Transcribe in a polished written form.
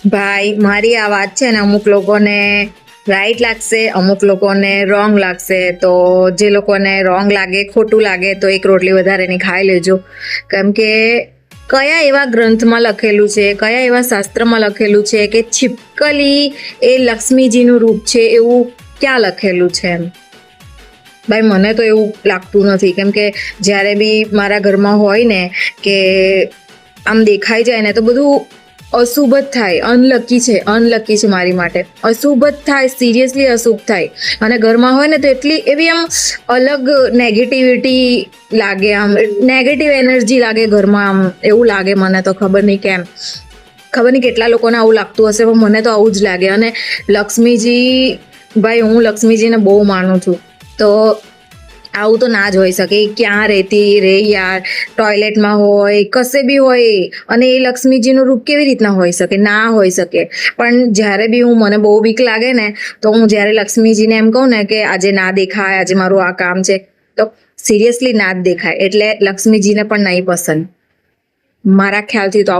ભાઈ મારી આ વાત છે ને અમુક લોકોને રાઈટ લાગશે, અમુક લોકોને રોંગ લાગશે. તો જે લોકોને રોંગ લાગે, ખોટું લાગે, તો એક રોટલી વધારે ની ખાઈ લેજો. કેમ કે કયા એવા ગ્રંથમાં લખેલું છે, કયા એવા શાસ્ત્રમાં લખેલું છે કે છીપકલી એ લક્ષ્મીજીનું રૂપ છે, એવું ક્યાં લખેલું છે એમ? ભાઈ મને તો એવું લાગતું નથી. કેમ કે જ્યારે બી મારા ઘરમાં હોય ને કે આમ દેખાઈ જાય ને તો બધું અશુભ જ થાય. અનલકી છે મારી માટે. અશુભ જ થાય, સિરિયસલી અશુભ થાય. અને ઘરમાં હોય ને તો એટલી એવી આમ અલગ નેગેટિવિટી લાગે, આમ નેગેટિવ એનર્જી લાગે ઘરમાં. આમ એવું લાગે મને તો, ખબર નહીં કેમ. ખબર નહીં કેટલા લોકોને આવું લાગતું હશે, પણ મને તો આવું જ લાગે. અને લક્ષ્મીજી, ભાઈ હું લક્ષ્મીજીને બહુ માનું છું. તો આવું તો ના જ હોઈ શકે. ક્યાં રહેતી રે યાર, ટોયલેટમાં હોય, કશે બી હોય, અને એ લક્ષ્મીજીનું રૂપ કેવી રીતના હોઈ શકે? ના હોઈ શકે. પણ જ્યારે બી મને બહુ બીક લાગે ને, તો હું જ્યારે લક્ષ્મીજીને એમ કહું ને કે આજે ના દેખાય, આજે મારું આ કામ છે, તો સિરિયસલી ના જ દેખાય. એટલે લક્ષ્મીજીને પણ નહીં પસંદ મારા ખ્યાલથી તો.